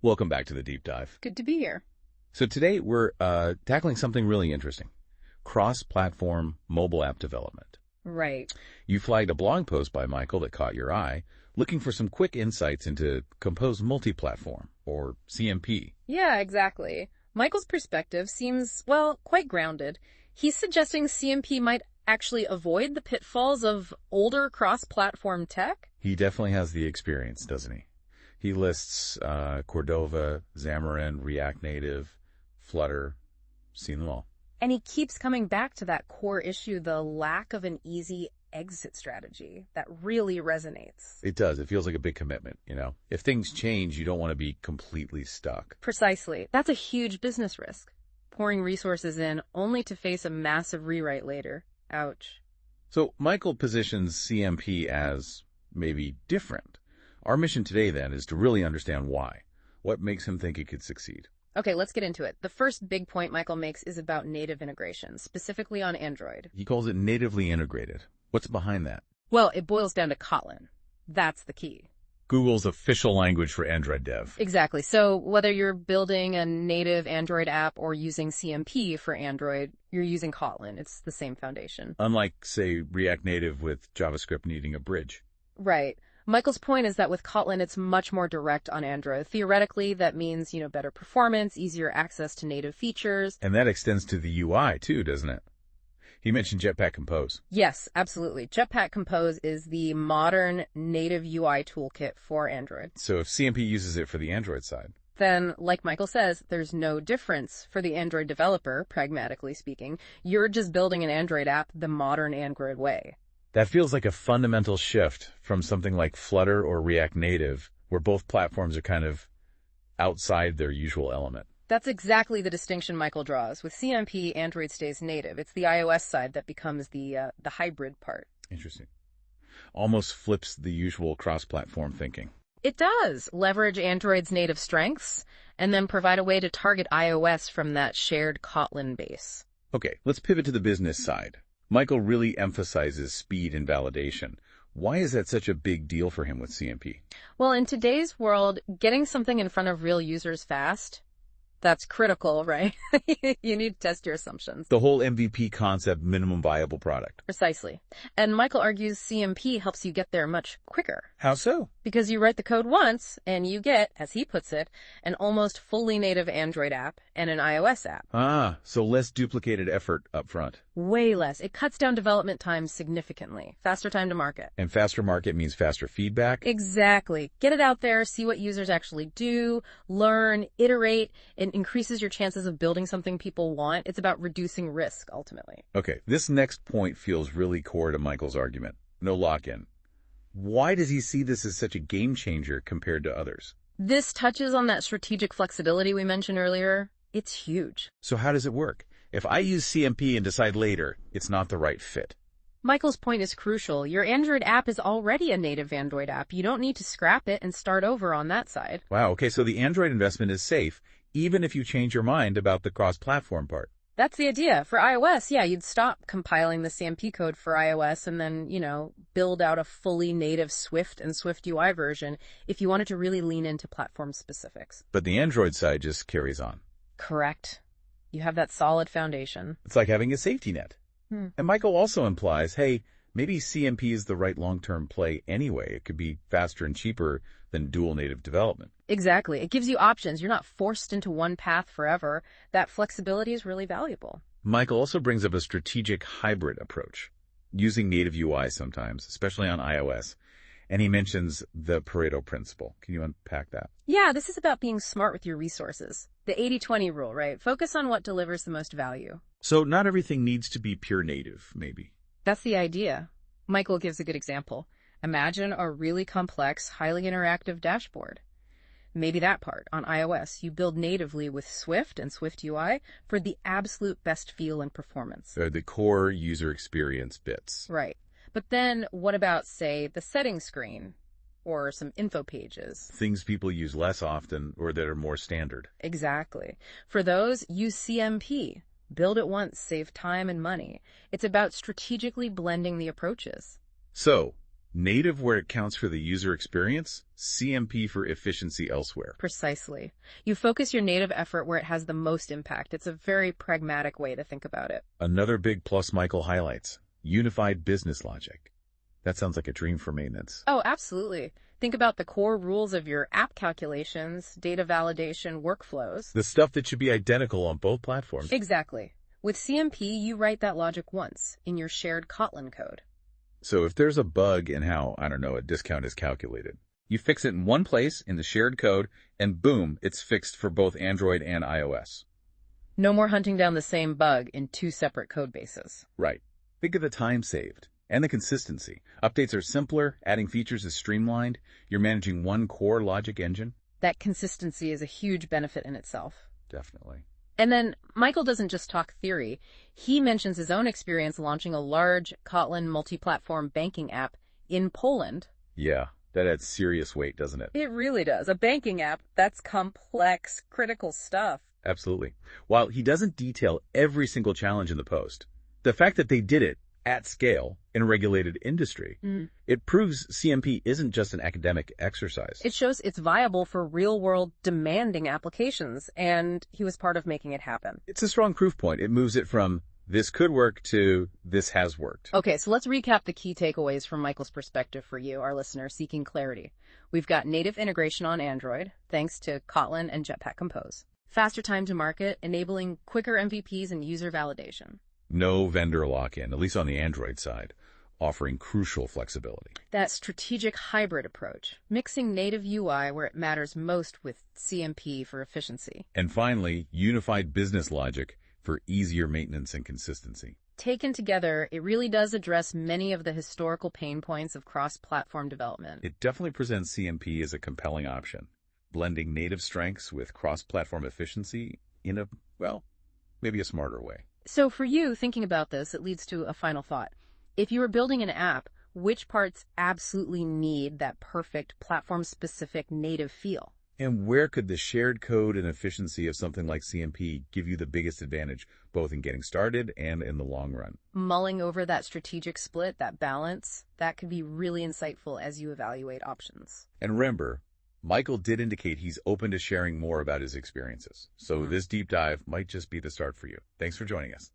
Welcome back to the Deep Dive. Good to be here. So today we're tackling something really interesting. Cross-platform mobile app development. Right. You flagged a blog post by Michael that caught your eye, looking for some quick insights into Compose Multiplatform, or CMP. Yeah, exactly. Michael's perspective seems, well, quite grounded. He's suggesting CMP might actually avoid the pitfalls of older cross-platform tech. He definitely has the experience, doesn't he? He lists Cordova, Xamarin, React Native, Flutter, seen them all. And he keeps coming back to that core issue, the lack of an easy exit strategy. That really resonates. It does. It feels like a big commitment, you know? If things change, you don't want to be completely stuck. Precisely. That's a huge business risk. Pouring resources in only to face a massive rewrite later. Ouch. So Michael positions CMP as maybe different. Our mission today, then, is to really understand why. What makes him think it could succeed? Okay, let's get into it. The first big point Michael makes is about native integration, specifically on Android. He calls it natively integrated. What's behind that? Well, it boils down to Kotlin. That's the key. Google's official language for Android dev. Exactly. So whether you're building a native Android app or using CMP for Android, you're using Kotlin. It's the same foundation. Unlike, say, React Native with JavaScript needing a bridge. Right. Michael's point is that with Kotlin, it's much more direct on Android. Theoretically, that means, better performance, easier access to native features. And that extends to the UI, too, doesn't it? He mentioned Jetpack Compose. Yes, absolutely. Jetpack Compose is the modern native UI toolkit for Android. So if CMP uses it for the Android side, then, like Michael says, there's no difference for the Android developer, pragmatically speaking. You're just building an Android app the modern Android way. That feels like a fundamental shift from something like Flutter or React Native, where both platforms are kind of outside their usual element. That's exactly the distinction Michael draws. With CMP, Android stays native. It's the iOS side that becomes the hybrid part. Interesting. Almost flips the usual cross-platform thinking. It does. Leverage Android's native strengths and then provide a way to target iOS from that shared Kotlin base. Okay, let's pivot to the business side. Michael really emphasizes speed and validation. Why is that such a big deal for him with CMP? Well, in today's world, getting something in front of real users fast, that's critical, right? You need to test your assumptions. The whole MVP concept, minimum viable product. Precisely. And Michael argues CMP helps you get there much quicker. How so? Because you write the code once, and you get, as he puts it, an almost fully native Android app and an iOS app. Ah, so less duplicated effort up front. Way less. It cuts down development time significantly. Faster time to market. And faster market means faster feedback? Exactly. Get it out there, see what users actually do, learn, iterate. It increases your chances of building something people want. It's about reducing risk, ultimately. Okay, this next point feels really core to Michael's argument. No lock-in. Why does he see this as such a game changer compared to others? This touches on that strategic flexibility we mentioned earlier. It's huge. So how does it work? If I use CMP and decide later it's not the right fit. Michael's point is crucial. Your Android app is already a native Android app. You don't need to scrap it and start over on that side. Wow, okay, so the Android investment is safe, even if you change your mind about the cross-platform part. That's the idea. For iOS, yeah, you'd stop compiling the CMP code for iOS and then, build out a fully native Swift and Swift UI version if you wanted to really lean into platform specifics. But the Android side just carries on. Correct. You have that solid foundation. It's like having a safety net. And Michael also implies, hey, maybe CMP is the right long-term play anyway. It could be faster and cheaper than dual native development. Exactly. It gives you options. You're not forced into one path forever. That flexibility is really valuable. Michael also brings up a strategic hybrid approach, using native UI sometimes, especially on iOS. And he mentions the Pareto principle. Can you unpack that? Yeah, this is about being smart with your resources. The 80-20 rule, right? Focus on what delivers the most value. So not everything needs to be pure native, maybe. That's the idea. Michael gives a good example. Imagine a really complex, highly interactive dashboard. Maybe that part, on iOS, you build natively with Swift and Swift UI for the absolute best feel and performance. The core user experience bits. Right. But then what about, say, the settings screen or some info pages? Things people use less often or that are more standard. Exactly. For those, use CMP. Build it once, save time and money. It's about strategically blending the approaches. So, Native where it counts for the user experience, CMP for efficiency elsewhere. Precisely. You focus your native effort where it has the most impact. It's a very pragmatic way to think about it. Another big plus Michael highlights, unified business logic. That sounds like a dream for maintenance. Oh, absolutely. Think about the core rules of your app calculations, data validation, workflows. The stuff that should be identical on both platforms. Exactly. With CMP, you write that logic once in your shared Kotlin code. So if there's a bug in how, I don't know, a discount is calculated, you fix it in one place in the shared code, and boom, it's fixed for both Android and iOS. No more hunting down the same bug in two separate code bases. Right. Think of the time saved and the consistency. Updates are simpler, adding features is streamlined, you're managing one core logic engine. That consistency is a huge benefit in itself. Definitely. And then Michael doesn't just talk theory. He mentions his own experience launching a large Kotlin multi-platform banking app in Poland. Yeah, that adds serious weight, doesn't it? It really does. A banking app, that's complex, critical stuff. Absolutely. While he doesn't detail every single challenge in the post, the fact that they did it at scale in a regulated industry, it proves CMP isn't just an academic exercise. It shows it's viable for real-world demanding applications, and he was part of making it happen. It's a strong proof point. It moves it from this could work to this has worked. Okay, so let's recap the key takeaways from Michael's perspective for you, our listener, seeking clarity. We've got native integration on Android, thanks to Kotlin and Jetpack Compose. Faster time to market, enabling quicker MVPs and user validation. No vendor lock-in, at least on the Android side, offering crucial flexibility. That strategic hybrid approach, mixing native UI where it matters most with CMP for efficiency. And finally, unified business logic for easier maintenance and consistency. Taken together, it really does address many of the historical pain points of cross-platform development. It definitely presents CMP as a compelling option, blending native strengths with cross-platform efficiency in a, well, maybe a smarter way. So for you, thinking about this, it leads to a final thought. If you were building an app, which parts absolutely need that perfect platform-specific native feel? And where could the shared code and efficiency of something like CMP give you the biggest advantage, both in getting started and in the long run? Mulling over that strategic split, that balance, that could be really insightful as you evaluate options. And remember, Michael did indicate he's open to sharing more about his experiences. So this deep dive might just be the start for you. Thanks for joining us.